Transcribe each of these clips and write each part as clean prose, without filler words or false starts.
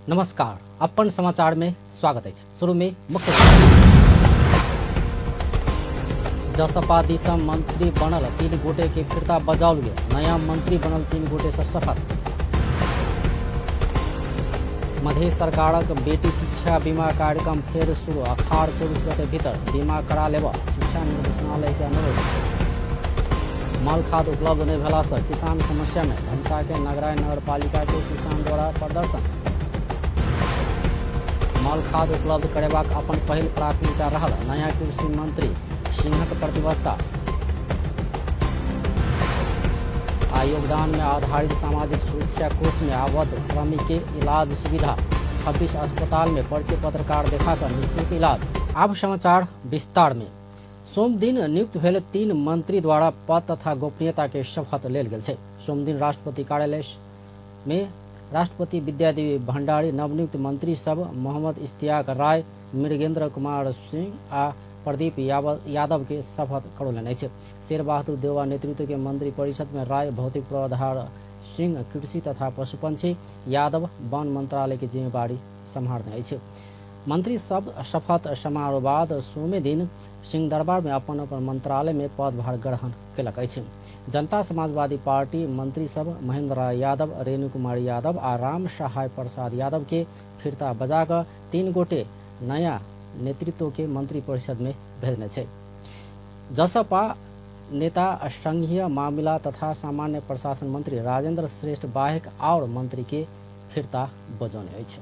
नमस्कार, अपन समाचार में स्वागत है। शुरू में मुख्य जसपा दिशा मंत्री बनल 3 गोटे के फिरता बजाउल गया। नया मंत्री बनल 3 गोटे से शपथ। मध्य सरकारक बेटी शिक्षा बीमा कार्यक्रम फेर शुरू। अखाड़ 24 गते भीतर बीमा करा लेब शिक्षा निर्देशनालय के अनुरोध। मल खाद उपलब्ध नहीं भेला से किसान समस्या में धमसा के नगराय नगरपालिका के किसान द्वारा प्रदर्शन। मल खाद उपलब्ध करेबाक अपन पहिल प्राथमिकता रहल। नया कृषि मंत्री सिंहक प्रतिबद्धता। योगदान में आधारित सामाजिक सुरक्षा कोष में आबद्ध श्रमिक के इलाज सुविधा। 26 अस्पताल में परिचय पत्रकार देखाकर निःशुल्क इलाज। अब समाचार विस्तार में। सोम दिन नियुक्त भेल 3 मंत्री द्वारा पद तथा गोपनीयता के शपथ लेल गेल छै। सोम दिन राष्ट्रपति कार्यालय में राष्ट्रपति विद्यादेवी भण्डारी नवनियुक्त मंत्री सब मोहम्मद इश्तियाक राय, मृगेंद्र कुमार सिंह आ प्रदीप यादव के शपथ करौलनि अछि। शेर बहादुर देवा नेतृत्व के मंत्री परिषद में राय भौतिक पूर्वाधार, सिंह कृषि तथा पशुपंछी, यादव वन मंत्रालय की जिम्मेवारी संभालने अछि। मंत्री सब शपथ समारोह बाद सोमे दिन सिंह दरबार में अपन अपन मंत्रालय में पदभार ग्रहण कयलक अछि। जनता समाजवादी पार्टी मंत्री सब महेंद्र राय यादव, रेणु कुमारी यादव आ राम सहाय प्रसाद यादव के फिरता बजाकर 3 गोटे नया नेतृत्व के मंत्री परिषद में भेजने छे। जसपा नेता संघीय मामला तथा सामान्य प्रशासन मंत्री राजेंद्र श्रेष्ठ बाहेक और मंत्री के फिरता बजौने अछि।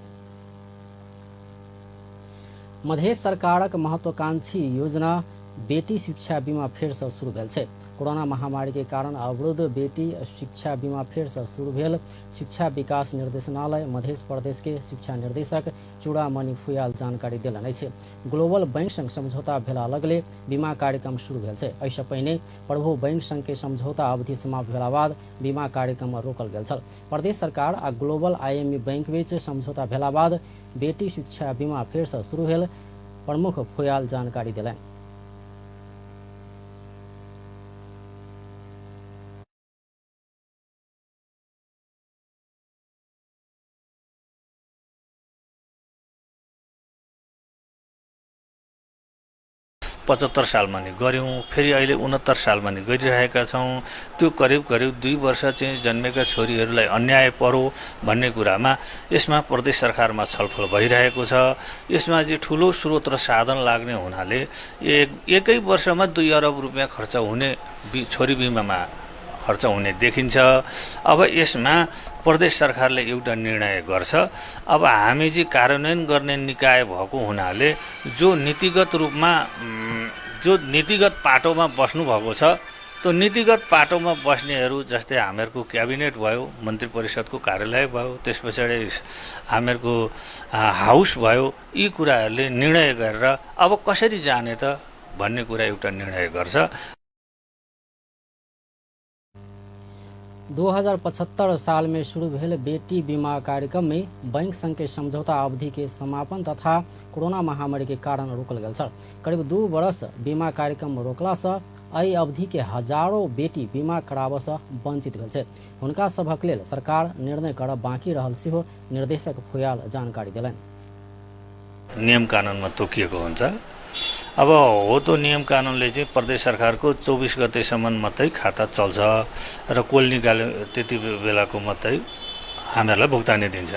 मध्य सरकारक महत्वाकांक्षी योजना बेटी शिक्षा बीमा फेर से शुरू भेल छै। कोरोना महामारी के कारण अवरुद्ध बेटी शिक्षा बीमा फेर से शुरू भेल। शिक्षा विकास निर्देशनालय मध्य प्रदेश के शिक्षा निर्देशक चूड़ामणि फुयाल जानकारी देलनि अछि। ग्लोबल बैंक संग समझौता भेला लगले बीमा कार्यक्रम शुरू भेल छै। एहिसँ पहिने प्रभु बैंक संग के समझौता अवधि समाप्त भेला बाद बीमा कार्यक्रम रोकल गेल छल। प्रदेश सरकार आ ग्लोबल IMF बैंक बीच समझौता भेला बाद बेटी शिक्षा बीमा फेर से शुरू भेल। प्रमुख फुयाल जानकारी देलनि। पचहत्तर सालमा नि गऱ्यौँ, फेरि अहिले 69 सालमा नि गरिरहेका छौँ। त्यो करिब 2 वर्ष चाहिँ जन्मेका छोरीहरूलाई अन्याय परो भन्ने कुरामा यसमा प्रदेश सरकारमा छलफल भइरहेको छ। यसमा चाहिँ ठुलो स्रोत र साधन लाग्ने हुनाले एकै वर्षमा 2 अरब रुपियाँ खर्च हुने छोरी बिमामा खर्च हुने देखिन्छ। अब यसमा प्रदेश सरकारले एउटा निर्णय गर्छ। अब हामी चाहिँ कार्यान्वयन गर्ने निकाय भएको हुनाले जो नीतिगत पाटोमा बस्नु भएको छ, त्यो नीतिगत पाटोमा बस्नेहरू जस्तै हामीहरूको क्याबिनेट भयो, मन्त्री परिषदको कार्यालय भयो, त्यस पछाडि हामीहरूको हाउस भयो, यी कुराहरूले निर्णय गरेर अब कसरी जाने त भन्ने कुरा एउटा निर्णय गर्छ। 2075 साल में शुरू भेल बेटी बीमा कार्यक्रम में बैंक संघ के समझौता अवधि के समापन तथा कोरोना महामारी के कारण रोकल गेल छल। करीब 2 वर्ष बीमा कार्यक्रम रोकला से एहि अवधि के हजारों बेटी बीमा कराबऽ से वंचित भेल छै। हुनका सभक लेल सरकार निर्णय करब बाँकी रहल सेहो निर्देशक फुयाल जानकारी देलनि। नियम कानुनमा तोकिएको हुन्छ। अब हो त्यो नियम कानुनले चाहिँ प्रदेश सरकारको 24 गतेसम्म मात्रै खाता चल्छ र कोल निकाले त्यति बेलाको मात्रै हामीहरूलाई भुक्तानी दिन्छ।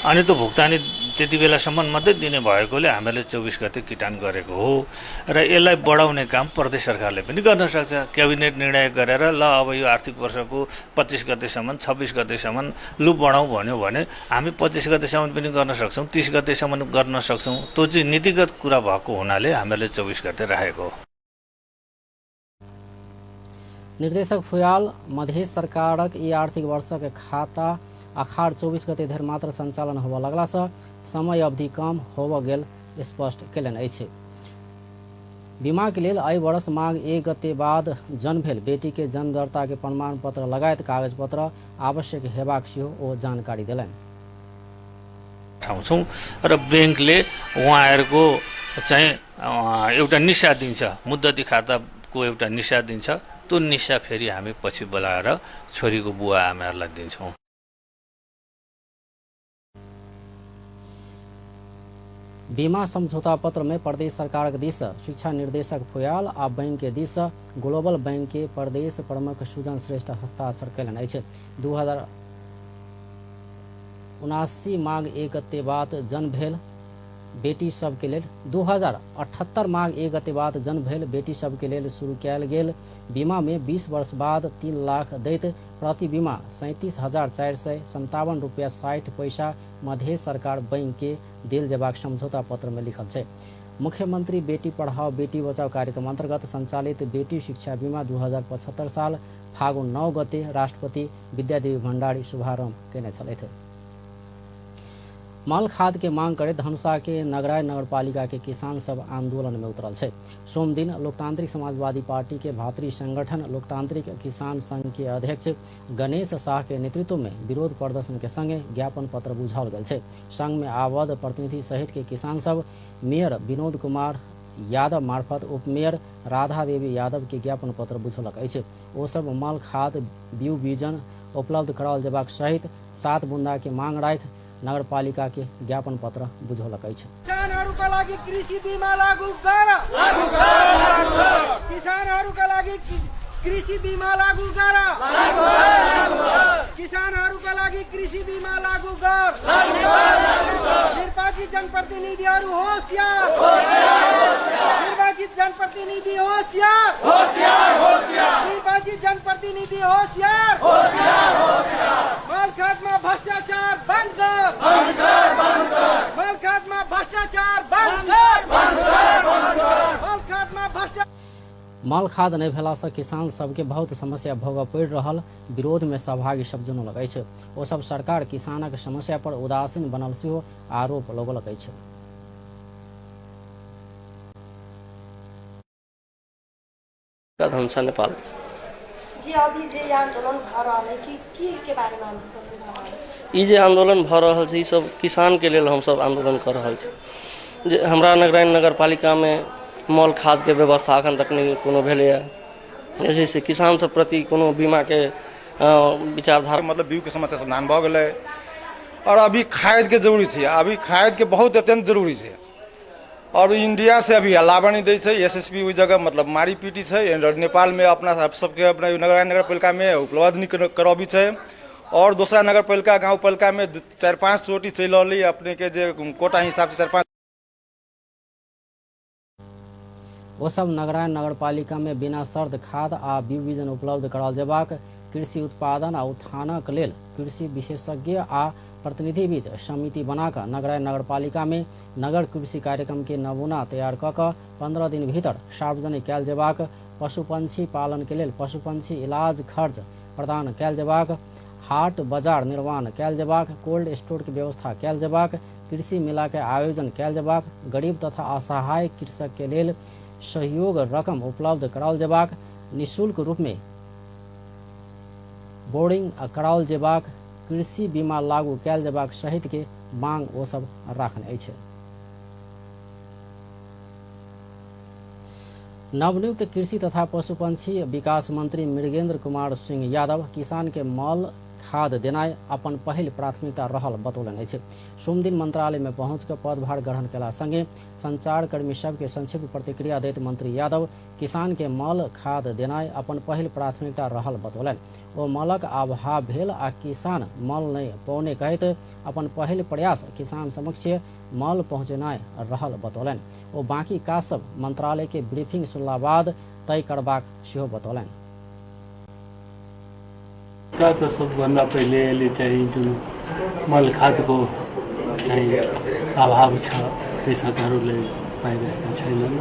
अनि त्यो भुक्तानी त्यति बेलासम्म मात्रै दिने भएकोले हामीहरूले 24 गते किटान गरेको हो र यसलाई बढाउने काम प्रदेश सरकारले पनि गर्न सक्छ। क्याबिनेट निर्णय गरेर ल अब यो आर्थिक वर्षको 25 गतेसम्म 26 गतेसम्म लु बढाउँ भन्यो भने हामी 25 गतेसम्म पनि गर्न सक्छौँ, 30 गतेसम्म गर्न सक्छौँ। त्यो चाहिँ नीतिगत कुरा भएको हुनाले हामीहरूले 24 गते राखेको हो। निर्देशक फुयाल मध्य सरकारक ई आर्थिक वर्षक खाता अखाड़ 24 गते धरि मात्र संचालन होबऽ लगला से समय अवधि कम होबऽ गेल स्पष्ट कयलनि अछि। बीमा के लेल एहि वर्ष माघ 1 गते बाद जन्म भेल बेटी के जन्मदर्ता के प्रमाण पत्र लगायत कागज पत्र आवश्यक हेबाक सेहो ओ जानकारी देलनि। र बैंकले उहाँहरूको चाहिँ एउटा निशा दिन्छ, मुद्दती खाताको एउटा निशा दिन्छ। त्यो निशा फेरि हामी पछि बोलाएर छोरीको बुवा आमाहरूलाई दिन्छौँ। बीमा समझौता पत्र में प्रदेश सरकार के दिस शिक्षा निर्देशक फुयाल आ बैंक के दिस ग्लोबल बैंक के प्रदेश प्रमुख सुजन श्रेष्ठ हस्ताक्षर कयलनि अछि। 2079 माघ 1 गते बाद जन्म भेल बेटी सबके लेल 2078 माघ 1 गते बाद जन्म भेल बेटी सबके लेल शुरू कयल गेल बीमा में 20 वर्ष बाद 3 लाख दैत प्रति बीमा 37,457 रुपया 60 पैसा मध्य सरकार बैंक के देल जेबाक समझौता पत्र में लिखल छै। मुख्यमंत्री बेटी पढ़ाओ बेटी बचाओ कार्यक्रम अंतर्गत संचालित बेटी शिक्षा बीमा 2075 साल फागुन 9 गते राष्ट्रपति विद्यादेवी भण्डारी शुभारंभ केने छलथि। मल खाद के मांग करे धनुषा के नगराय नगरपालिका के किसान सब आंदोलन में उतरल छै। सोम दिन लोकतांत्रिक समाजवादी पार्टी के भातृ संगठन लोकतांत्रिक किसान संघ के अध्यक्ष गणेश शाह के नेतृत्व में विरोध प्रदर्शन के संगे ज्ञापन पत्र बुझाओल गेल छै। संघ में आबद्ध प्रतिनिधि सहित के किसान सब मेयर विनोद कुमार यादव मार्फत उपमेयर राधा देवी यादव के ज्ञापन पत्र बुझौलक अछि। ओ सब मल खाद बीउ बीजन उपलब्ध कराओल जेबाक सहित 7 बुंदा के मांग राखि नगरपालिका के ज्ञापन पत्र बुझौलक अछि। किसानहरुका लागि कृषि बीमा लागू गर, किसानहरुका लागि कृषि बीमा लागू गर, किसानहरुका लागि कृषि बीमा लागू गर। निर्वाचित जनप्रतिनिधिहरु होशियार, निर्वाचित जनप्रतिनिधि होशियार, निर्वाचित जनप्रतिनिधि होशियार, मल खादमा भ्रष्टाचार बंद कर, मल खादमा भ्रष्टाचार बंद कर, मल खादमा भ्रष्टाचार। मल खाद नहीं भेला से किसान सबके बहुत समस्या भोगऽ पड़ि रहल विरोध में सहभागी सब जनौलक अछि। ओ सब सरकार किसानक समस्या पर उदासीन बनल सेहो आरोप लगौलक अछि। धनुषा नेपाल जी अभी जे आंदोलन भ रहल है की के बारे में आंदोलन भ रहल है? ई जे आंदोलन भ रहल छै ई सब किसान के लेल हम सब आंदोलन कर रहल छी। जे हमरा नगरायन नगरपालिका में मल खाद के व्यवस्था अखन तक नहीं कोनो भेलै है। जैसे किसान सब प्रति कोनो बीमा के विचारधारा मतलब बीउ के समस्या समाधान भ गेलै और अभी खाद के जरूरी छै। अभी खाद के बहुत अत्यंत जरूरी छै और इंडिया से अभी अलावा नहीं दै छै। एसएसपी ओहि जगह मतलब मारी पीटी छै। नेपाल में अपना सबके अपना नगरायन नगरपालिका में उपलब्ध नहीं करबी छै और दूसरा नगरपालिका गाँव पालिका में 4-5 चोटी चल रही अपने के जे कोटा हिसाब से 4-5 ओ सब नगरायन नगरपालिका में बिना शर्त खाद आ बीउ बीजन उपलब्ध कराओल जेबाक कृषि उत्पादन आ उत्थानक लेल कृषि विशेषज्ञ आ प्रतिनिधि बीच समिति बनाकर नगरायन नगरपालिका में नगर कृषि कार्यक्रम के नमूना तैयार कऽ 15 दिन भीतर सार्वजनिक कयल जेबाक, पशुपंछी पालन के लेल पशुपंछी इलाज खर्च प्रदान कयल जेबाक, हाट बाजार निर्माण कयल जेबाक, कोल्ड स्टोर के व्यवस्था कयल जेबाक, कृषि मेला के आयोजन कयल जेबाक, गरीब तथा असहाय कृषक के लेल सहयोग रकम उपलब्ध कराओल जेबाक, निःशुल्क रूप में बोर्डिंग कराओल जेबाक, कृषि बीमा लागू कयल जेबाक सहित के मांग ओ सब राखने अछि। नवनियुक्त कृषि तथा पशुपंछी विकास मंत्री मृगेंद्र कुमार सिंह यादव किसान के मल खाद देनाय अपन पहिल प्राथमिकता रहल बतौलन अछि। सोम दिन मंत्रालय में पहुंच कर पदभार ग्रहण केला संगे संचार कर्मी सबके संक्षिप्त प्रतिक्रिया दैत मंत्री यादव किसान के मल खाद देनाय अपन पहिल प्राथमिकता रहल बतौलन। ओ मलक अभाव भेल आ किसान मल नहीं पौने कहैत अपन पहिल प्रयास किसान समक्ष मल पहुँचेनाय रहल बतौलन। ओ बाकी काज सब मंत्रालय के ब्रीफिंग सुनला बाद तय करबाक सेहो बतौलन। त सबभन्दा पहिले यसले चाहिँ जुन मल खादको चाहिँ अभाव छ कृषकहरूले पाइरहेका छैनन्।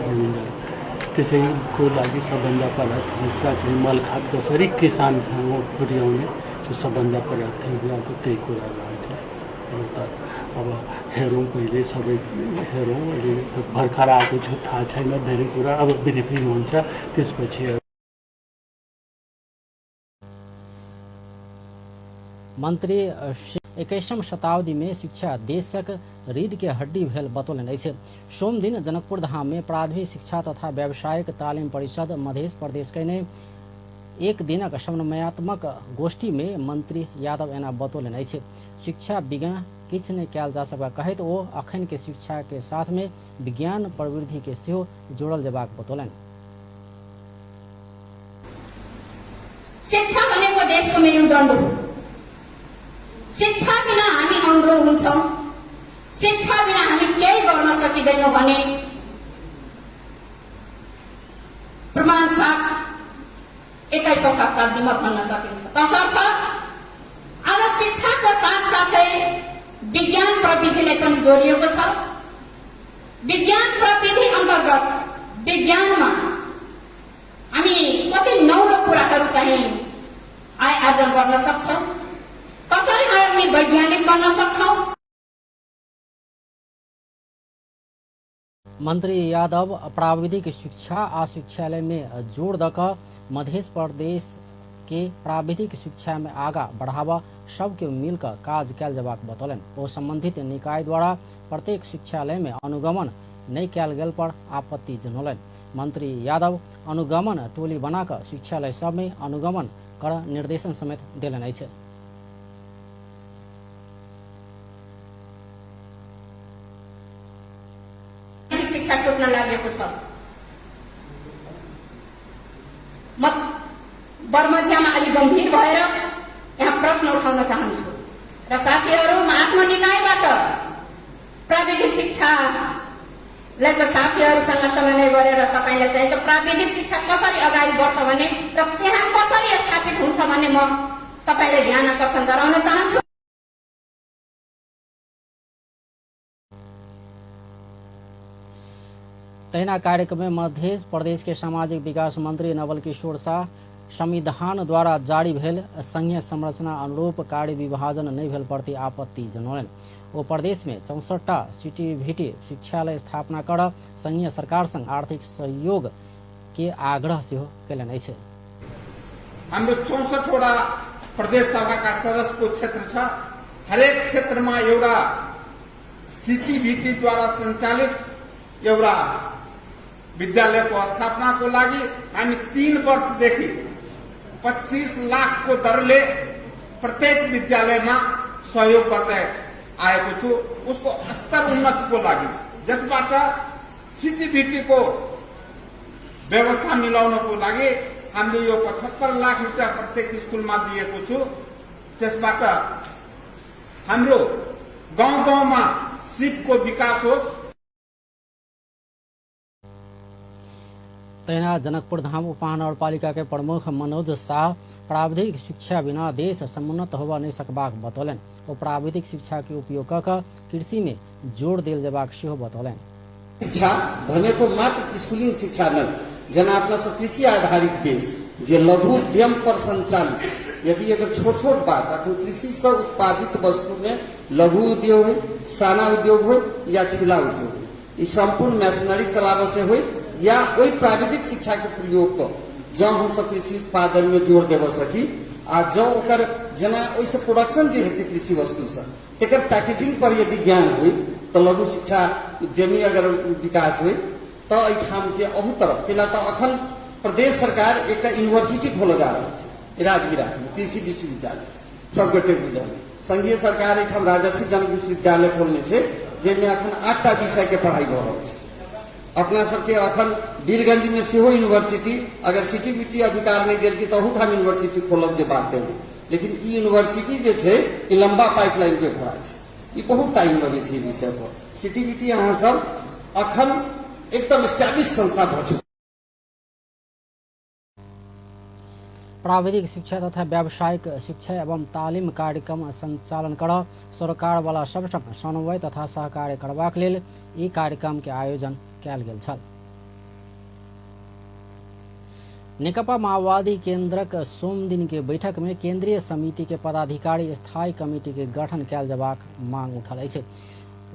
त्यसैको लागि सबभन्दा प्राथमिकता चाहिँ मल खाद कसरी किसानसँग पुर्याउने त्यो सबभन्दा प्राथमिकता त त्यही कुरा रहेछ। अब हेरौँ पहिले सबै हेरौँ। अहिले त भर्खर आएको छु, थाहा छैन धेरै कुरा। अब ब्रिफिङ हुन्छ त्यसपछि। मंत्री 21वीं शताब्दी में शिक्षा देशक रीढ़ के हड्डी भेल बतौलन अछि। सोम दिन जनकपुर धाम में प्राथमिक शिक्षा तथा व्यावसायिक तालीम परिषद मध्य प्रदेश के ने एक दिनक समन्वयात्मक गोष्ठी में मंत्री यादव एना बतौलन अछि। शिक्षा विज्ञान किछु नहि कयल जा सकबा कहैत ओ अखन के शिक्षा के साथ में विज्ञान प्रवृत्ति के सेहो जोड़ल जेबाक बतौलनि। शिक्षा भनेको देशको मेरुदण्ड हो। शिक्षा बिना हामी अङ्ग्रो हुन्छौँ, शिक्षा बिना हामी केही गर्न सकिँदैनौँ भने प्रमाण साथ 21औं शताब्दीमा भन्न सकिन्छ। तसर्थ आज शिक्षाको साथसाथै विज्ञान प्रविधिले पनि जोडिएको छ। विज्ञान प्रविधि अन्तर्गत विज्ञानमा हामी कति नौलो कुराहरू चाहिँ आय आर्जन गर्न सक्छौँ, कसरी हामी वैज्ञानिक बन्न सक्छौँ। मंत्री यादव प्राविधिक शिक्षा आ शिक्षालय में जोड़ दकर मध्य प्रदेश के प्राविधिक शिक्षा में आगा बढ़ावा सबके मिलकर काज कयल जबाक बतौलन। ओ संबंधित निकाय द्वारा प्रत्येक शिक्षालय में अनुगमन नहीं कयल गेल पर आपत्ति जनौलन। मंत्री यादव अनुगमन टोली बनाकर शिक्षालय सब में अनुगमन कर निर्देशन समेत देलन अछि। शिक्षा टुट्न लागेको छ। म बर्मझ्यामा अलि गम्भीर भएर यहाँ प्रश्न उठाउन चाहन्छु र साथीहरू आफ्नो निकायबाट प्राविधिक शिक्षालाई साथीहरूसँग समन्वय गरेर तपाईले चाहिँ प्राविधिक शिक्षा कसरी अगाडि बढ्छ भने र त्यहाँ कसरी स्थापित हुन्छ भन्ने म तपाईले ध्यान आकर्षण गराउन चाहन्छु। तैना कार्यक्रम में मध्य प्रदेश के सामाजिक विकास मंत्री नवल किशोर शाह संविधान द्वारा जारी भेल संघीय संरचना अनुरूप कार्य विभाजन नहीं भेल प्रति आपत्ति जनौलन। वो प्रदेश में 64टा सीटीभीटी शिक्षालय स्थापना कर संघीय सरकार संग आर्थिक सहयोग के आग्रह सेहो कयलनि अछि। हाम्रो 64वटा प्रदेश सभाका सदस्यको क्षेत्र छ। हरेक क्षेत्रमा एउटा सीटीभीटी द्वारा सञ्चालित एउटा विद्यालयको स्थापनाको लागि हामी 3 वर्षदेखि 25 लाखको दरले प्रत्येक विद्यालयमा सहयोग गर्दै आएको छु। उसको स्तर उन्नतिको लागि जसबाट सीटीभीटीको व्यवस्था मिलाउनको लागि हामीले यो 75 लाख रुपैयाँ प्रत्येक स्कुलमा दिएको छु। त्यसबाट हाम्रो गाउँ गाउँमा सिपको विकास होस्। तैना जनकपुर धाम उपमहानगरपालिका के प्रमुख मनोज शाह प्राविधिक शिक्षा बिना देश समुन्नत होबा नहीं सकबाक बतौलन। वो प्राविधिक शिक्षा के उपयोग कर कृषि में जोड़ देल जबाक सेहो बतौलन। शिक्षा भनेको मात्र स्कूलिंग शिक्षा नहीं, जना अपना सब कृषि आधारित देश जे लघु उद्यम पर संचालित यदि अगर छोट छोट बात अखन कृषि से उत्पादित वस्तु में लघु उद्योग हो, साना उद्योग हो या ठेला उद्योग हो, ये संपूर्ण मशीनरी चलावे से हो या कोई प्राविधिक शिक्षा के प्रयोग को जब हम सब कृषि उत्पादन में जोड़ देव सकी आ जो ओकर जना ओइसे प्रोडक्शन जे हेतै कृषि वस्तु से तेकर पैकेजिंग पर यदि ज्ञान हुई तो लघु शिक्षा उद्यमी अगर विकास हुई तो एठाम के अहू तरफ पहला तो अखन प्रदेश सरकार एक यूनिवर्सिटी खोल जा रहा है राजगिरा में कृषि विश्वविद्यालय सबगोटे विद्यालय संघीय सरकार एठाम राजर्षि जन विश्वविद्यालय खोलने थे जिनमें अखन 8टा विषय के पढ़ाई हो रहा है। अपना सबके अखन वीरगंज में सेहो यूनिवर्सिटी अगर सीटीबीटी अधिकार नहीं देल तो हम यूनिवर्सिटी खोलब जे बात है, लेकिन ई यूनिवर्सिटी जे छे ई लंबा पाइपलाइन के घोड़ा छे, ई बहुत टाइम लगे छे विषय पर। सीटीबीटी अहाँ सब अखन एकदम स्टैब्लिश संस्था भ चुकी। प्राविधिक शिक्षा तथा व्यावसायिक शिक्षा एवं तालीम कार्यक्रम संचालन कर सरकार वाला सब समन्वय तथा सहकार्य करबाक लेल ई कार्यक्रम के आयोजन कयल गेल छल। नेकपा माओवादी केंद्रक सोम दिन के बैठक में केंद्रीय समिति के पदाधिकारी स्थायी कमेटी के गठन कयल जबाक मांग उठल अछि।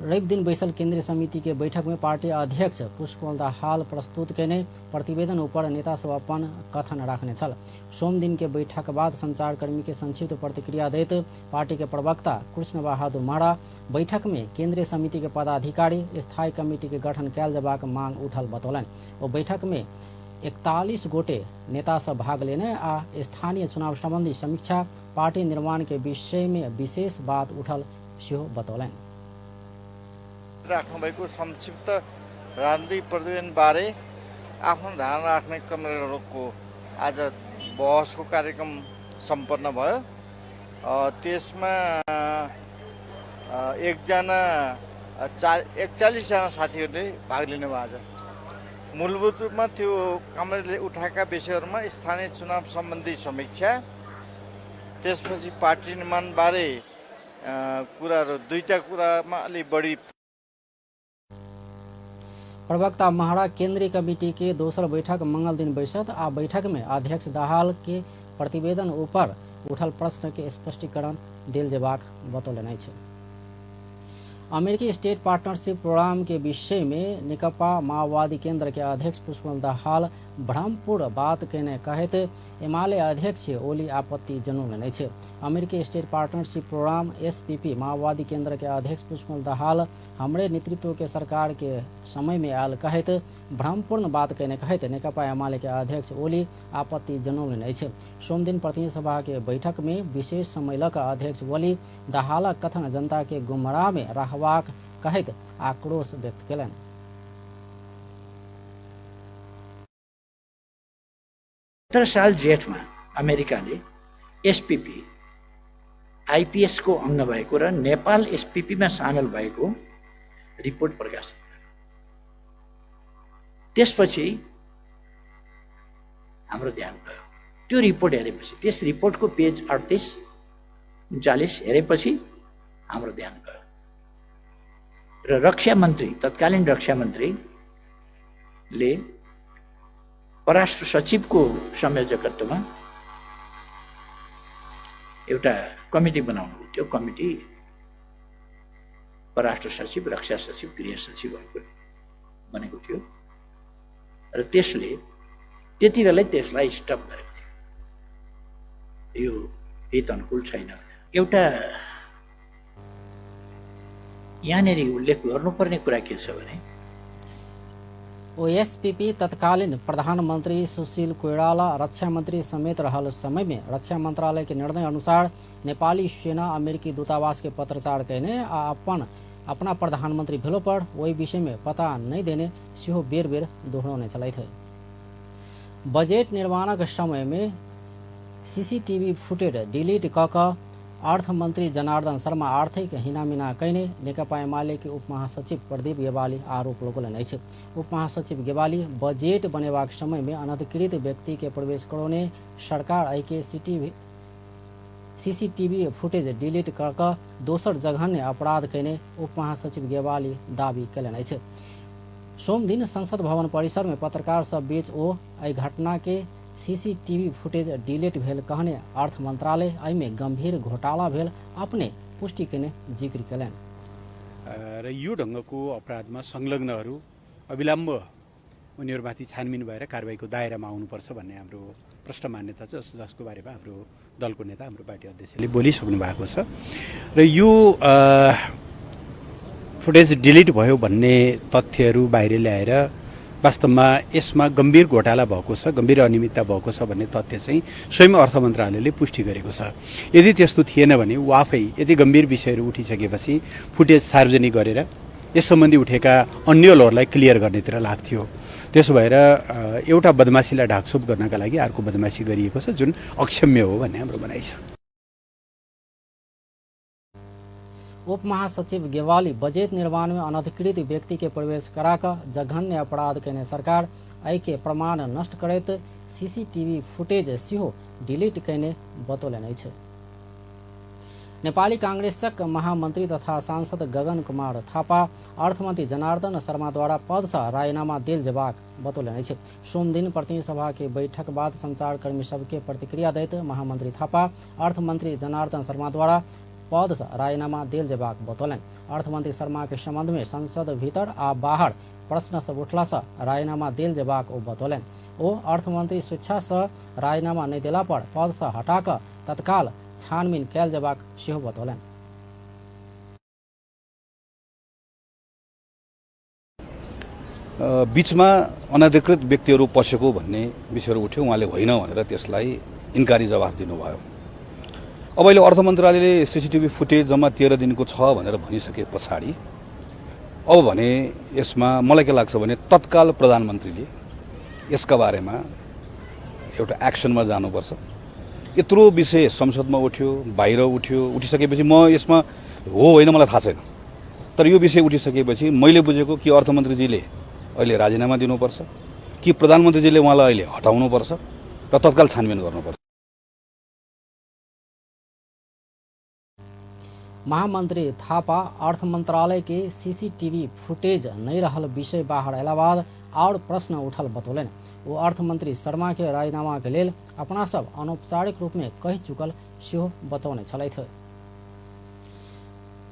रवि दिन बैसल केंद्रीय समिति के बैठक में पार्टी अध्यक्ष पुष्पकमल दाहाल प्रस्तुत केने प्रतिवेदन ऊपर नेता सब अपन कथन राखने छल। सोम दिन के बैठक बाद संचारकर्मी के संक्षिप्त प्रतिक्रिया देत पार्टी के प्रवक्ता कृष्ण बहादुर मारा बैठक में केंद्रीय समिति के पदाधिकारी स्थायी कमेटी के गठन कयल जबाक मांग उठल बतौलन। ओ बैठक में 41 गोटे नेता सब भाग लेने आ स्थानीय चुनाव संबंधी समीक्षा पार्टी निर्माण के विषय में विशेष बात उठल सिहो बतौलन। राख्नुभएको संक्षिप्त राजनीतिक प्रतिवेदनबारे आफ्नो ध्यान राख्ने कमरेडहरूको आज बहसको कार्यक्रम सम्पन्न भयो। त्यसमा 41 जना साथीहरूले भाग लिनुभयो। आज मूलभूत रूपमा त्यो कमरेडले उठाएका विषयहरूमा स्थानीय चुनाव सम्बन्धी समीक्षा, त्यसपछि पार्टी निर्माणबारे कुराहरू, दुईटा कुरामा अलि बढी। प्रवक्ता महाड़ा केंद्रीय कमेटी के दोसर बैठक मंगल दिन बैसत। आ बैठक में अध्यक्ष दाहाल के प्रतिवेदन ऊपर उठल प्रश्न के स्पष्टीकरण दिल जेबाक बतौलन छै। अमेरिकी स्टेट पार्टनरशिप प्रोग्राम के विषय में नेकपा माओवादी केंद्र के अध्यक्ष पुष्पकमल दाहाल भ्रमपूर्ण बात कहने कहत एमाले अध्यक्ष ओली आपत्ति जनौलन छै। अमेरिकी स्टेट पार्टनरशिप प्रोग्राम SPP माओवादी केंद्र के अध्यक्ष पुष्पकमल दाहाल हमरे नेतृत्व के सरकार के समय में आयल कहत भ्रमपूर्ण बात कहने कहत नेकपा एमाले के अध्यक्ष ओली आपत्ति जनौलन छै। सोम दिन प्रतिनिधि सभा के बैठक में विशेष सम्मेलक अध्यक्ष ओली दाहालक कथन जनता के गुमराह में रहबाक कहत आक्रोश व्यक्त कयलनि। साल जेठमा अमेरिकाले SPP IPS को अंग भएको र नेपाल SPP मा सामेल भएको रिपोर्ट प्रकाशित गर्यो। त्यसपछि हाम्रो ध्यान गयो। त्यो रिपोर्ट हेरेपछि, त्यस रिपोर्टको पेज 38-39 हेरेपछि हाम्रो ध्यान गयो र रक्षा मन्त्री, तत्कालीन रक्षा मन्त्रीले परराष्ट्र सचिवको संयोजकत्वमा एउटा कमिटी बनाउनु। त्यो कमिटी परराष्ट्र सचिव, रक्षा सचिव, गृह सचिवहरूको बनेको थियो र त्यसले त्यति बेलै त्यसलाई स्टप गरेको थियो। यो हित अनुकूल छैन। एउटा यहाँनिर उल्लेख गर्नुपर्ने कुरा के छ भने OSPP तत्कालीन प्रधानमंत्री सुशील कोइराला रक्षा मंत्री समेत रहल समय में रक्षा मंत्रालय के निर्णय अनुसार नेपाली सेना अमेरिकी दूतावास के पत्रचार कहने आ अपना प्रधानमंत्री भेलो पर वही विषय में पता नहीं देने सिहो बेर बेर दोहराउने चलाई थे। बजेट निर्माणक समय में CCTV फुटेज डिलीट क अर्थमन्त्री जनार्दन शर्मा आर्थिक हिनामिना कैने नेकपा एमाले के उप महासचिव प्रदीप गेवाली आरोप लगौलन छै। उप महासचिव गेवाली बजेट बनेबाक समय में अनधिकृत व्यक्ति के प्रवेश करौने सरकार के CCTV फुटेज डिलीट कर दोसर जघन्य अपराध कैने उप महासचिव गेवाली दावी कयलन छै। सोम दिन संसद भवन परिसर में पत्रकार सब बीच ओ एहि घटना के CCTV फुटेज डिलीट भेल कहने अर्थ मंत्रालय में गंभीर घोटाला भेल अपने पुष्टि केने जिक्र कयलनि र यो ढङ्गको अपराधमा संलग्नहरू अविलम्ब उनीहरूमाथि छानबिन भएर कारबाहीको दायरामा आउनुपर्छ भन्ने हाम्रो प्रष्ट मान्यता छ, जसको बारेमा हाम्रो दलको नेता, हाम्रो पार्टी अध्यक्षले बोलिसक्नु भएको छ। र यो फुटेज डिलिट भयो भन्ने तथ्यहरू बाहिर ल्याएर वास्तवमा यसमा गम्भीर घोटाला भएको छ, गम्भीर अनियमितता भएको छ भन्ने तथ्य चाहिँ स्वयं अर्थ मन्त्रालयले पुष्टि गरेको छ। यदि त्यस्तो थिएन भने ऊ आफै यदि गम्भीर विषयहरू उठिसकेपछि फुटेज सार्वजनिक गरेर यस सम्बन्धी उठेका अन्य लहरलाई क्लियर गर्नेतिर लाग्थ्यो। त्यसो भएर एउटा बदमासीलाई ढाकछोप गर्नका लागि अर्को बदमासी गरिएको छ, जुन अक्षम्य हो भन्ने हाम्रो भनाइ छ। उप महासचिव गेवाली बजेट निर्माण में अनधिकृत व्यक्ति के प्रवेश कराकर जघन्य अपराध कहने सरकार के प्रमाण नष्ट करत CCTV फुटेज सिहो डिलीट कहने बतौलन छै। नेपाली कांग्रेसक महामंत्री तथा सांसद गगन कुमार थापा अर्थमंत्री जनार्दन शर्मा द्वारा पद से राजीनामा दिल जेबाक बतौलन छै। सोम दिन प्रतिनिधि सभा के बैठक बाद संचारकर्मी सबके प्रतिक्रिया दैत महामंत्री थापा अर्थमंत्री जनार्दन शर्मा द्वारा पद से राजीनामा दिल जेबाक बतौलन। अर्थमंत्री शर्मा के संबंध में संसद भीतर आ बाहर प्रश्न सब उठला से राजीनामा दिल जेबाक ओ बतौलन। ओ अर्थमंत्री स्वेच्छा से राजीनामा नहीं दिला पर पद से हटाकर तत्काल छानबीन कैल जेबाक सेहो बतौलन। बीचमा अनधिकृत व्यक्तिहरू पसेको भन्ने विषयहरू उठ्यो, उहाँले होइन भनेर त्यसलाई इन्कारी जवाफ दिनुभयो। अब अहिले अर्थ मन्त्रालयले CCTV फुटेज जम्मा 13 दिनको छ भनेर भनिसके पछाडि अब भने यसमा मलाई के लाग्छ भने तत्काल प्रधानमन्त्रीले यसका बारेमा एउटा एक्सनमा जानुपर्छ। यत्रो विषय संसदमा उठ्यो, बाहिर उठ्यो, उठिसकेपछि म यसमा हो होइन मलाई थाहा छैन, तर यो विषय उठिसकेपछि मैले बुझेको कि अर्थमन्त्रीजीले अहिले राजीनामा दिनुपर्छ कि प्रधानमन्त्रीजीले उहाँलाई अहिले हटाउनुपर्छ र तत्काल छानबिन गर्नुपर्छ। महामंत्री थापा अर्थ मंत्रालय के CCTV फुटेज नहीं रहल विषय बाहर अयला बाद और प्रश्न उठल बतौलन। वो अर्थ मंत्री शर्मा के राजीनामा के लेल अपना सब अनौपचारिक रूप में कही चुकल सेहो बतौने छलैथ।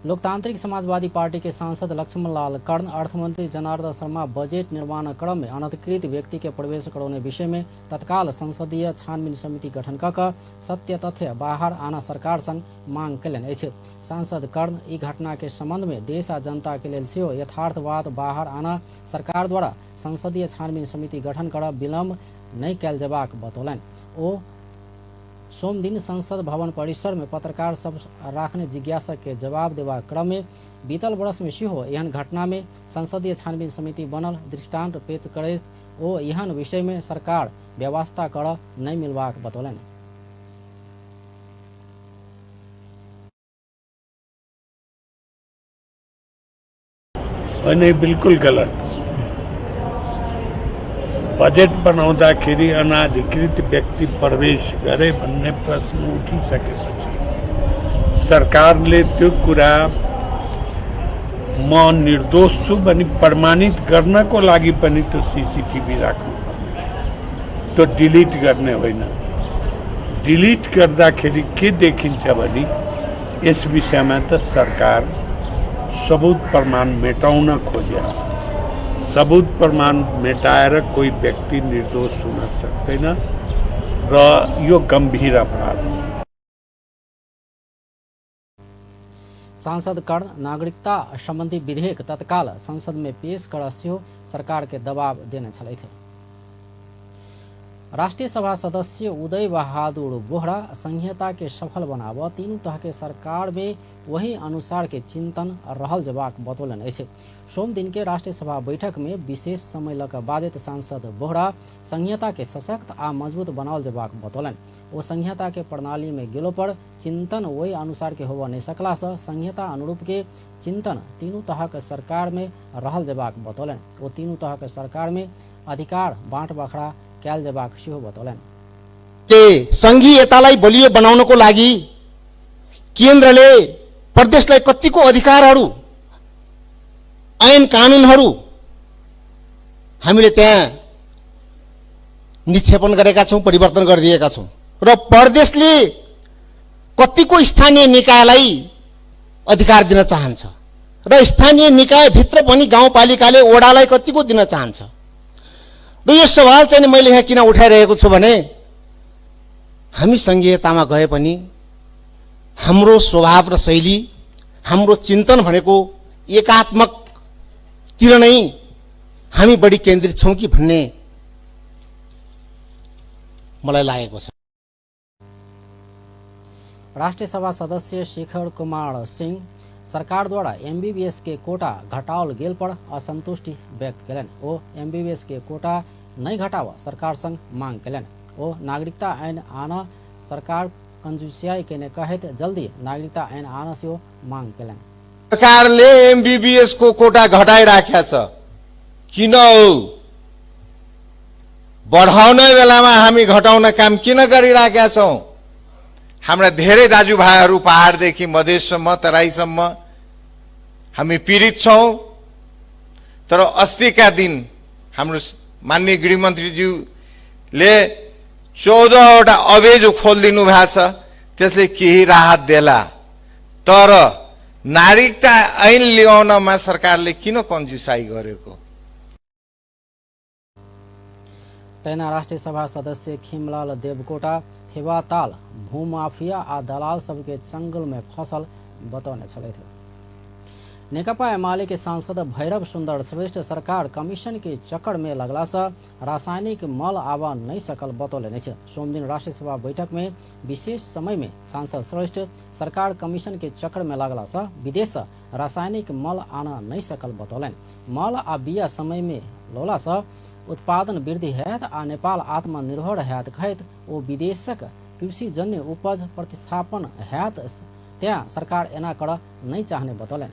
लोकतांत्रिक समाजवादी पार्टी के सांसद लक्ष्मण लाल कर्ण अर्थमंत्री जनार्दन शर्मा बजट निर्माण क्रम में अनधिकृत व्यक्ति के प्रवेश कराने विषय में तत्काल संसदीय छानबीन समिति गठन कर सत्य तथ्य बाहर आना सरकार संग मांग कयलनि अछि। सांसद कर्ण ई घटना के संबंध में देश आ जनता के लेल सेहो यथार्थवाद बाहर आना सरकार द्वारा संसदीय छानबीन समिति गठन कर विलम्ब नहीं कयल जेबाक बतौलनि। ओ सोम दिन संसद भवन परिसर में पत्रकार सब राखने जिज्ञासा के जवाब देवा क्रम में बीतल वर्ष में सेहो एहन घटना में संसदीय छानबीन समिति बनल दृष्टांत पेश करैत ओ एहन विषय में सरकार व्यवस्था कर नहीं मिलबाक बतौलनि। नहीं, बिल्कुल गलत। बजेट बनाउँदाखेरि अनाधिकृत व्यक्ति प्रवेश गरे भन्ने प्रश्न उठिसकेपछि सरकारले त्यो कुरा म निर्दोष छु भनी प्रमाणित गर्नको लागि पनि त्यो CCTV राख्नु पर्ने, त्यो डिलिट गर्ने होइन। डिलिट गर्दाखेरि के देखिन्छ भने यस विषयमा त सरकार सबूत प्रमाण मेटाउन खोज्या। सबूत प्रमाण मेटाएर कोही व्यक्ति निर्दोष हुन सक्दैन र यो गंभीर अपराध हो। सांसद कर्ण नागरिकता संबंधी विधेयक तत्काल संसद में पेश कर सेहो सरकार के दबाव देने छलैथ। राष्ट्रीय सभा सदस्य उदय बहादुर बोहरा संहिता के सफल बनाव तीनों तह के सरकार में वही अनुसार के चिंतन रहल जबाक बतौलन अछि। सोम दिन के राष्ट्रीय सभा बैठक में विशेष समय लक बाधित सांसद बोहरा संहिता के सशक्त आ मजबूत बनावल जबाक बतौलन। वो संहिता के प्रणाली में गेलो पर चिंतन वही अनुसार के होवा नहीं सकला से संहिता अनुरूप के चिंतन तीनों तह के सरकार में रहल जबाक बतौलन। वो तीनों तह के सरकार में अधिकार बाँट बखरा क्याल जबाक सेहो बतौलन। संघीयतालाई बलियो बनाउनको लागि केन्द्रले प्रदेशलाई कतिको अधिकारहरू ऐन कानुनहरू हामीले त्यहाँ निक्षेपण गरेका छौं, परिवर्तन गरिदिएका छौं र प्रदेशले कतिको स्थानीय निकायलाई अधिकार दिन चाहन्छ र स्थानीय निकाय भित्र पनि गाउँपालिकाले वडालाई कतिको दिन चाहन्छ। र यो सवाल चाहिँ मैले यहाँ किन उठाइरहेको छु भने हामी संघीयतामा गए पनि हाम्रो स्वभाव र शैली, हाम्रो चिन्तन भनेको एकात्मकतिर नै हामी बढी केन्द्रित छौं कि भन्ने मलाई लागेको छ। राष्ट्रीय सभा सदस्य शेखर कुमार सिंह सरकार द्वारा MBBS के कोटा घटाओल गेल पर असंतुष्टि व्यक्त कयलनि। ओ MBBS के कोटा नहीं घटाव सरकार संग मांग कयलनि। ओ नागरिकता ऐन आना सरकार कंजूसियाई केने कहत जल्दी नागरिकता ऐन आना से मांग कयलनि। सरकारले MBBS को कोटा घटाइराखेको छ, किन हो बढाउने बेलामा हामी घटाउन काम किन गरिराखेका छौं? हाम्रा धेरै दाजुभाइहरू पहाडदेखि मधेससम्म तराईसम्म हामी पीडित छौं। तर अस्तिका दिन हाम्रो माननीय गृहमन्त्रीज्यूले 14वटा अवेज खोलिदिनु भएको छ, त्यसले केही राहत देला। तर नागरिकता ऐन ल्याउनमा सरकारले किन कन्जुसाई गरेको? तैना राष्ट्रीय सभा सदस्य खिमलाल देवकोटा हेवाताल भूमाफिया आ दलाल सबके चंगुल में फसल बतौने छलैथ। नेकपा एमाले के सांसद भैरव सुंदर श्रेष्ठ सरकार कमीशन के चक्कर में लगला से रासायनिक मल आवा नहीं सकल बतौले छे। सोम दिन राष्ट्रीय सभा बैठक में विशेष समय में सांसद श्रेष्ठ सरकार कमीशन के चक्कर में लगला से विदेश से रासायनिक मल आना नहीं सकल बतौलन। मल आ बिया समय में लोला से उत्पादन वृद्धि हैत आ नेपाल आत्मनिर्भर हैत कहत ओ विदेशक कृषि जन्य उपज प्रतिस्थापन हैत त्यहाँ सरकार एना कर नहीं चाहने बतौलन।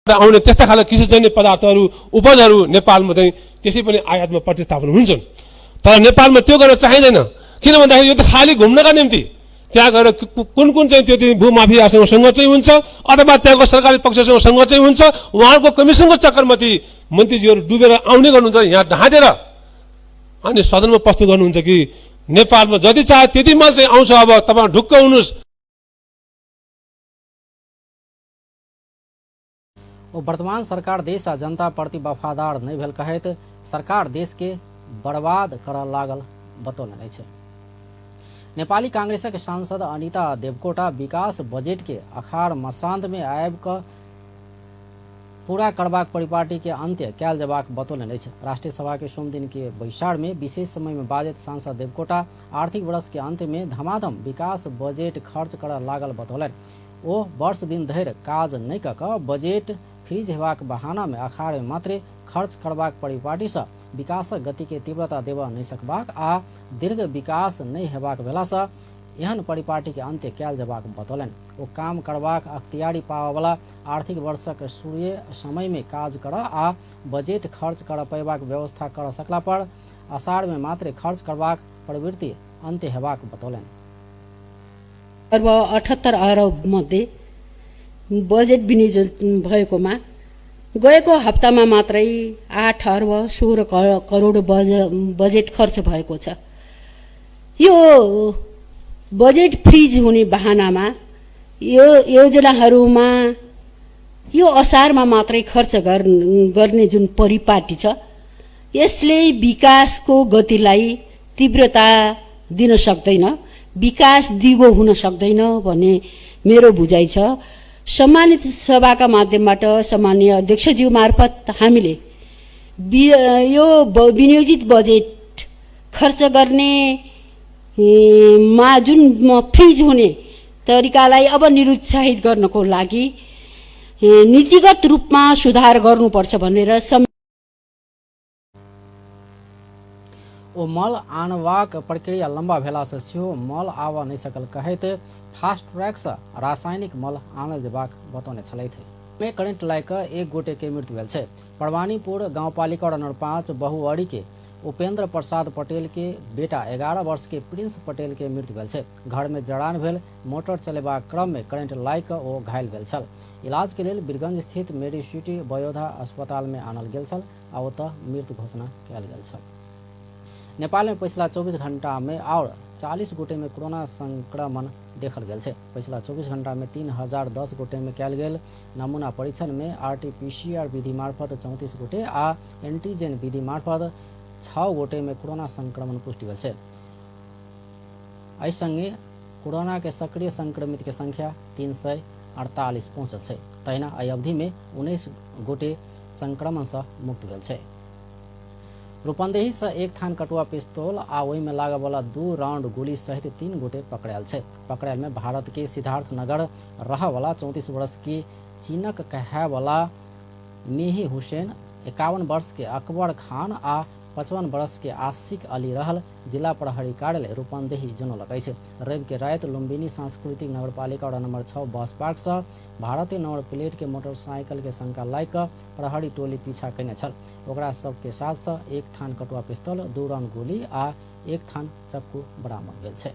आउने त्यस्ता खालका कृषिजन्य पदार्थहरू उपजहरू नेपालमा चाहिँ त्यसै पनि आयातमा प्रतिस्थापन हुन्छन्। तर नेपालमा त्यो गर्न चाहिँदैन। किन भन्दाखेरि यो त खाली घुम्नका निम्ति त्यहाँ गएर कुन कुन चाहिँ त्यो भूमाफियासँग चाहिँ हुन्छ अथवा त्यहाँको सरकारी पक्षसँग चाहिँ हुन्छ। उहाँहरूको कमिसनको चक्करमा ती मन्त्रीजीहरू डुबेर आउने गर्नुहुन्छ, यहाँ ढाँटेर अनि सदनमा प्रस्तुत गर्नुहुन्छ कि नेपालमा जति चाहे त्यति माल चाहिँ आउँछ, अब तपाईँ ढुक्क हुनुहोस्। ओ वर्तमान सरकार देश आ जनता प्रति वफादार नहीं भेल कहत सरकार देश के बर्बाद कर लागल बतौलन छे। नेपाली कांग्रेसक सांसद अनिता देवकोटा विकास बजेट के अखाड़ मसांत में आयब क पूरा करबाक परिपाटी के अंत्य कैल जबाक बतौलन छे। राष्ट्रीय सभा के सोम दिन के बैसार में विशेष समय में बाजत सांसद देवकोटा आर्थिक वर्ष के अंत में धमाधम विकास बजेट खर्च कर लागल बतौलन। ओ वर्ष दिन धरि काज नहीं कक बजेट फ्रीज हेबाक बहाना में अखाड़ में मात्र खर्च करबाक परिपाटी से विकासक गति के तीव्रता देवा नहीं सकबाक आ दीर्घ विकास नहीं हेबाक भेला से एहन परिपाटी के अंत्य कैल जबाक बतौलन। ओ काम करबाक अख्तियारी पावला आर्थिक वर्षक शुरू समय में काज कर आ बजेट खर्च कर पैबाक व्यवस्था कर सकला पर आषाढ़ में मात्र खर्च करबाक प्रवृत्ति अंत्य हेबाक बतौलन। 78 अरब मध्ये बजेट विनियोजन भएकोमा गएको हप्तामा मात्रै 8 अर्ब 16 करोड बजेट खर्च भएको छ। यो बजेट फ्रिज हुने बहानामा यो योजनाहरूमा यो असारमा मात्रै खर्च गर्ने जुन परिपाटी छ यसले विकासको गतिलाई तीव्रता दिन सक्दैन, विकास दिगो हुन सक्दैन भन्ने मेरो बुझाइ छ। सम्मानित सभाका माध्यमबाट सम्माननीय अध्यक्षज्यू मार्फत हामीले यो विनियोजित बजेट खर्च गर्ने मा जुन फ्रिज हुने तरिकालाई अब निरुत्साहित गर्नको लागि नीतिगत रूपमा सुधार गर्नुपर्छ भनेर ओ मल आनबाक प्रक्रिया लंबा भेला से सेहो मल आवा नहीं सकल कहत फास्ट ट्रैक से रासायनिक मल आनल जबाक बतौने छलैथे। में करंट लायक एक गोटे के मृत्यु भेल छै। परवानीपुर गांवपालिका नंबर 5 बहुअड़ी के उपेंद्र प्रसाद पटेल के बेटा 11 वर्ष के प्रिंस पटेल के मृत्यु भेल छै। घर में जड़ान भेल मोटर चलेबाक क्रम में करंट लायक ओ घायल भेल छल। इलाज के लिए बीरगंज स्थित मेडिसिटी बयोधा अस्पताल में आनल गेल छल आ ओतऽ मृत्यु घोषणा कयल गेल छल। नेपाल में पिछला 24 घंटा में और 40 गोटे में कोरोना संक्रमण देखल गेल छै। पिछला 24 घंटा में 3010 गोटे में कयल गेल नमूना परीक्षण में RT-PCR विधि मार्फत 34 गोटे आ एंटीजन विधि मार्फत 6 गोटे में कोरोना संक्रमण पुष्टि भेल छै। एहि संगे कोरोना के सक्रिय संक्रमित के संख्या 348 पहुंचल छै। तहिना एहि अवधि में 19 गोटे संक्रमण से मुक्त भेल छै। रूपंदेही से एक थान कटुआ पिस्तौल आ ओहि में लागल वाला 2 राउंड गोली सहित 3 गोटे पकड़ायल छै। पकड़ायल में भारत के सिद्धार्थ नगर रह वाला 34 वर्ष के चीनक कहे वाला मेही हुसैन, 51 वर्ष के अकबर खान आ 55 वर्ष के आशिक अली रहल जिला प्रहरी कार्यालय रूपंदेही जनौलक अछि। रवि के रात लुम्बिनी सांस्कृतिक नगरपालिका नंबर 6 बस पार्क से भारतीय नंबर प्लेट के मोटरसाइकिल के शंका लायक प्रहरी टोली पीछा कयने छल। ओकरा सबके साथ एक थान कटुआ पिस्तौल, 2 राउंड गोली आ एक थान चक्कू बरामद भेल छै।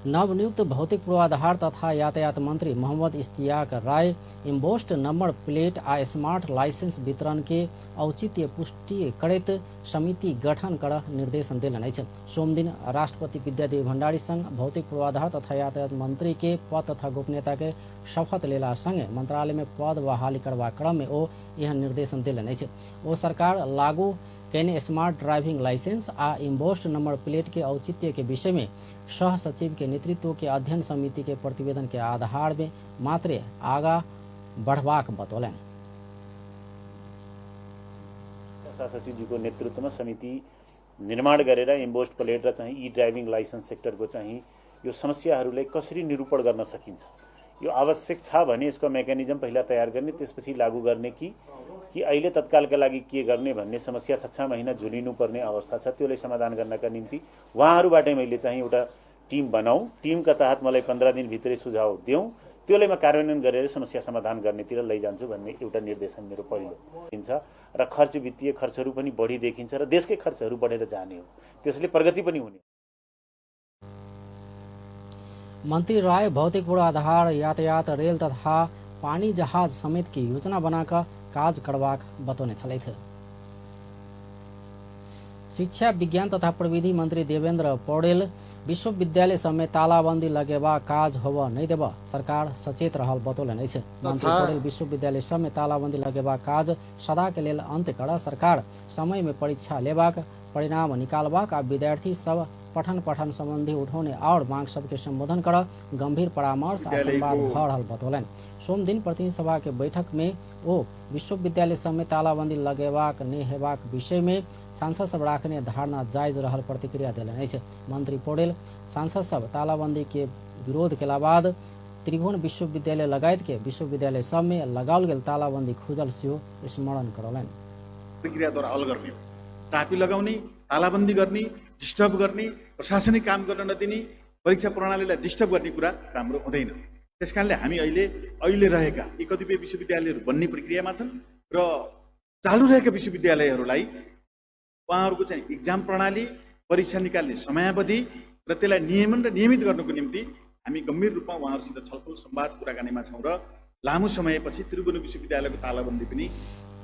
नवनियुक्त भौतिक पूर्वाधार तथा यातायात मंत्री मोहम्मद इश्तियाक राय इम्बोस्ड नंबर प्लेट आ स्मार्ट लाइसेंस वितरण के औचित्य पुष्टि करैत समिति गठन कर निर्देशन देलन अछि। सोम दिन राष्ट्रपति विद्यादेवी भंडारी संग भौतिक पूर्वाधार तथा यातायात मंत्री के पद तथा गोपनीयता के शपथ लेला संगे मंत्रालय में पद बहाली करबाक क्रम में ओ यह निर्देशन देलन अछि। ओ सरकार लागू केने स्मार्ट ड्राइविंग लाइसेंस आ इम्बोस्ड नंबर प्लेट के औचित्य के विषय में सह सचिव के नेतृत्व के अध्ययन समिति के प्रतिवेदन के आधार में मात्र आगा बढ़वाक बतौलन। सचिवजीको नेतृत्वमा समिति निर्माण गरेर इम्बोस्ड प्लेट र चाहिँ ई ड्राइभिङ लाइसेन्स सेक्टरको चाहिँ यो समस्याहरूलाई कसरी निरूपण गर्न सकिन्छ, यो आवश्यक छ भने यसको मेकानिजम पहिला तयार गर्ने, त्यसपछि लागू गर्ने कि अहिले तत्कालका लागि के गर्ने भन्ने समस्या 6 महिना झुलिनुपर्ने अवस्था छ। त्यसलाई समाधान गर्नका निम्ति उहाँहरूबाटै मैले चाहिँ एउटा टिम बनाऊ, टिमका तहत मलाई 15 दिनभित्रै सुझाव देऊ, त्यसलाई म कार्यान्वयन गरेर समस्या समाधान गर्नेतिर लैजान्छु भन्ने एउटा निर्देशन मेरो पहिलो हुन्छ। र खर्च वित्तीय खर्चहरू पनि बढी देखिन्छ र देशकै खर्चहरू बढेर जाने हो, त्यसले प्रगति पनि हुने। मंत्री राय भौतिक पूर्वाधार यातायात रेल तथा पानी जहाज समेत की योजना बनाकर काज करवाक बतौने छलै थे। शिक्षा विज्ञान तथा प्रविधि मंत्री देवेंद्र पौडेल विश्वविद्यालय समेत तालाबंदी लगेबा काज होबा नहीं देबा सरकार सचेत रहल बतौलन अछि। मंत्री पौडेल विश्वविद्यालय समेत तालाबंदी लगेबा काज सदा के लेल अंत कर सरकार समय में परीक्षा लेबाक परिणाम निकालबाक आ विद्यार्थी सब पठन संबंधी उठाने और मांग सबके संबोधन कर गंभीर परामर्श आ संवाद भ रहल बतौलन। सोम दिन प्रतिनिधि सभा के बैठक में ओ विश्वविद्यालय समेत तालाबंदी लगेबाक नहीं हेबाक विषय में सांसद सब राखने धारणा जायज रहल प्रतिक्रिया देलन अछि। मंत्री पौडेल सांसद सब तालाबंदी के विरोध केला बाद त्रिभुवन विश्वविद्यालय लगायत के विश्वविद्यालय सब में लगाओल गेल तालाबंदी खुजल सेहो स्मरण करौलन। प्रक्रियाद्वारा हल गर्ने, चापी लगाउने, तालाबन्दी गर्ने, डिस्टर्ब गर्ने, प्रशासनिक काम गर्न नदिने, परीक्षा प्रणालीलाई डिस्टर्ब गर्ने कुरा राम्रो हुँदैन। त्यसकारणले हामी अहिले रहेका यी कतिपय विश्वविद्यालयहरू बन्ने प्रक्रियामा छन् र चालु रहेका विश्वविद्यालयहरूलाई उहाँहरूको चाहिँ इक्जाम प्रणाली, परीक्षा निकाल्ने समयावधि र त्यसलाई नियमन र नियमित गर्नको निम्ति हामी गम्भीर रूपमा उहाँहरूसित छलफल संवाद कुराकानीमा छौँ र लामो समयपछि त्रिभुवन विश्वविद्यालयको तालाबन्दी पनि।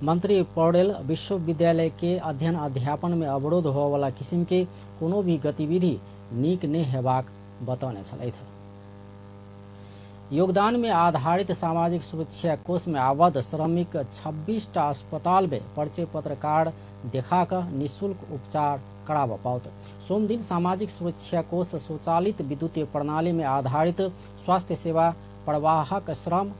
मंत्री पौडेल विश्वविद्यालय के अध्ययन अध्यापन में अवरोध होने वाला किस्म के कोनो भी गतिविधि नीक नहीं हेबाक बतौने छलै थे। योगदान में आधारित सामाजिक सुरक्षा कोष में आबद्ध श्रमिक 26 अस्पताल में परिचय पत्र कार्ड दिखाकर निःशुल्क उपचार करावा पाओत। सोम दिन सामाजिक सुरक्षा कोष स्वचालित विद्युतीय प्रणाली में आधारित स्वास्थ्य सेवा प्रवाहक श्रम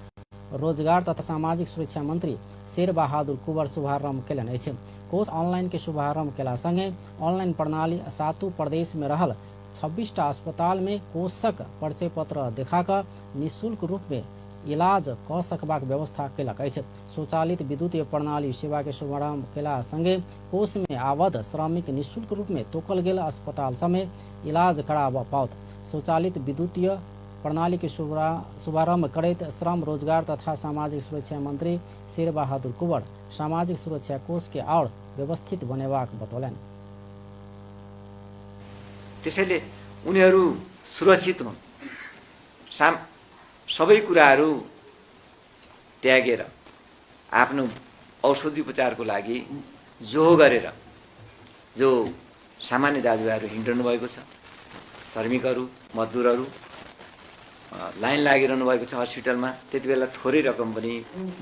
रोजगार तथा सामाजिक सुरक्षा मंत्री शेर बहादुर कुंवर शुभारंभ केलन अछि। कोष ऑनलाइन के शुभारंभ केला संगे ऑनलाइन प्रणाली 7 प्रदेश में रहल 26 अस्पताल में कोषक परिचय पत्र दिखाकर निःशुल्क रूप में इलाज क सकबाक व्यवस्था केलक अछि। स्वचालित विद्युतीय प्रणाली सेवा के शुभारंभ केला संगे कोष में आबद्ध श्रमिक निःशुल्क रूप में तोकल गेल अस्पताल समेत इलाज कराबा पाओत। स्वचालित विद्युतीय प्रणाली के शुभारंभ करैत श्रम रोजगार तथा सामाजिक सुरक्षा मंत्री शेर बहादुर कुंवर सामाजिक सुरक्षा कोष के और व्यवस्थित बनेबाक बतौलन। त्यसैले उनीहरू सुरक्षित हुन्, सबै कुराहरू त्यागेर आफ्नो औषधि उपचारको लागि जोहो गरेर जो सामान्य दाजुभाइहरू हिँडिरहनु भएको छ, श्रमिकहरू मजदुरहरू लाइन लागिरहनु भएको छ हस्पिटलमा, त्यति बेला थोरै रकम पनि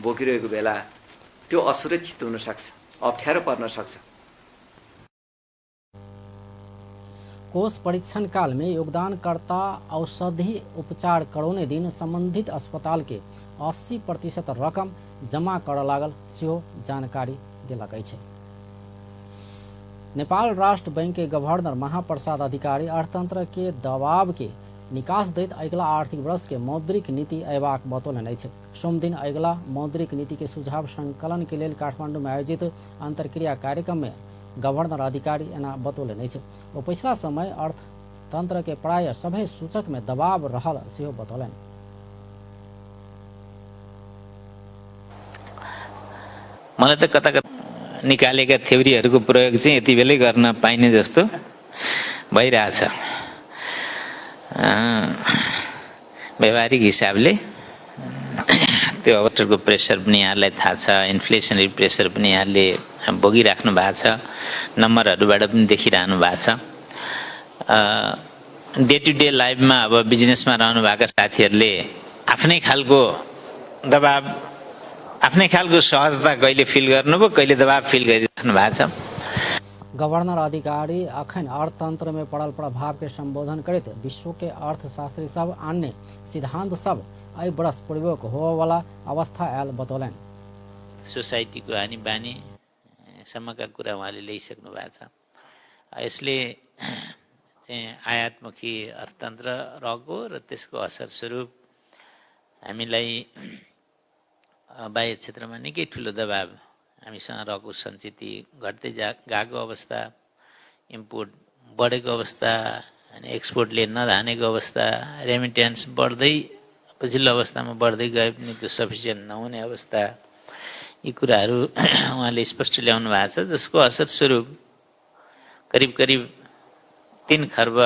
बोकिरहेको बेला त्यो असुरक्षित हुन सक्छ, अप्ठ्यारो पर्न सक्छ। कोष परीक्षण काल में योगदानकर्ता औषधि उपचार कराउने दिन संबंधित अस्पताल के 80% रकम जमा कर लागल सेहो जानकारी देलक अछि। नेपाल राष्ट्र बैंक के गवर्नर महाप्रसाद अधिकारी अर्थतंत्र के दबाव के निकास दैत अगिला आर्थिक वर्ष के मौद्रिक नीति अयबाक बतौलन अछि। सोम दिन अगिला मौद्रिक नीति के सुझाव संकलन के लिए काठमांडू में आयोजित अंतरक्रिया कार्यक्रम में गवर्नर अधिकारी एना बतौलन अछि। ओ पिछला समय अर्थतंत्र के प्राय सभे सूचक में दबाव रहल सेहो बतौलन। मलाई त कता कता निकालेका थ्योरीहरूको प्रयोग चाहिँ यति बेलै गर्न पाइने जस्तो भइरहेछ। व्यवहारिक हिसाबले त्यो अवसरको प्रेसर पनि यहाँलाई थाहा छ, इन्फ्लेसनरी प्रेसर पनि यहाँले भोगिराख्नु भएको छ, नम्बरहरूबाट पनि देखिरहनु भएको छ। डे टु डे लाइफमा अब बिजनेसमा रहनु भएका साथीहरूले आफ्नै खालको दबाब, आफ्नै खालको सहजता कहिले फिल गर्नुभयो, कहिले दबाब फिल गरिराख्नु भएको छ। गवर्नर अधिकारी अखन अर्थतंत्र में पड़ल प्रभाव के संबोधन करते विश्व के अर्थशास्त्री सब अन्य सिद्धांत सब एहि वर्ष प्रयोग होने वाला अवस्था आयल बतौलन। सोसाइटीको हानि बानी सम्मका कुरा उहाँले ल्याइसक्नु भएको छ। यसले चाहिँ आयातमुखी अर्थतन्त्र रहेको र त्यसको असर स्वरूप हामीलाई बाह्य क्षेत्रमा निकै ठुलो दबाब हामीसँग रहेको सञ्चित घट्दै गएको अवस्था, इम्पोर्ट बढेको अवस्था, अनि एक्सपोर्टले नधानेको अवस्था, रेमिटेन्स बढ्दै पछिल्लो अवस्थामा बढ्दै गए पनि त्यो सफिसियन्ट नहुने अवस्था, यी कुराहरू उहाँले स्पष्ट ल्याउनु भएको छ, जसको असर स्वरूप करिब करिब 3 खर्ब।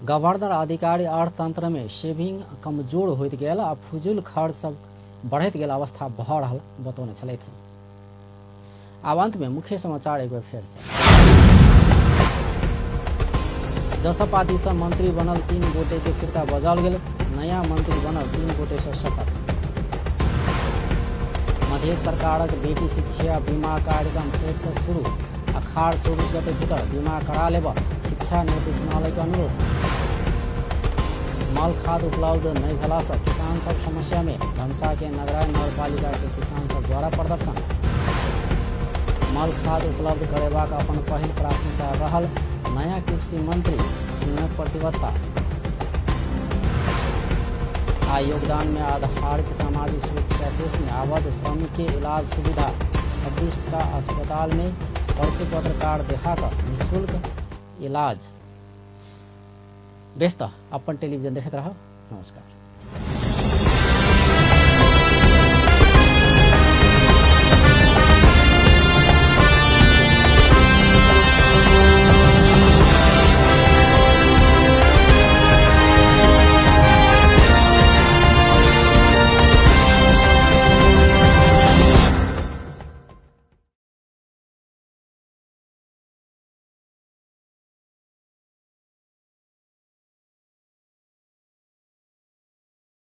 गवर्नर अधिकारी अर्थतंत्र में सेविंग कमजोर होइत गेल आ फुजूल खर्च सब बढ़त गेल अवस्था भऽ रहल बतौने छलथि। आब अंत में मुख्य समाचार एक बार फेर से। जसपा दिशा मंत्री बनल 3 गोटे के फिरता बजाओल गेल, नया मंत्री बनल 3 गोटे से शपथ। मध्य सरकारक बेटी शिक्षा बीमा कार्यक्रम फेर से शुरू, अखाड़ 24 गते भीतर बीमा करा लेब शिक्षा निर्देशनालय के अनुरोध। मल खाद उपलब्ध नहीं भेला से किसान सब समस्या में, धमसा के नगरायन नगरपालिका के किसान सब द्वारा प्रदर्शन। मल खाद उपलब्ध करेबाक अपन पहिल प्राथमिकता रहल, नया कृषि मंत्री सिंहक प्रतिबद्धता। आय योगदान में आधारित सामाजिक सुरक्षा कोष में आबद्ध श्रमिक के इलाज सुविधा, 26टा अस्पताल में परिचय पत्र कार्ड दिखाकर निःशुल्क इलाज। व्यस्त अपन टेलीविजन देखते रहो। नमस्कार।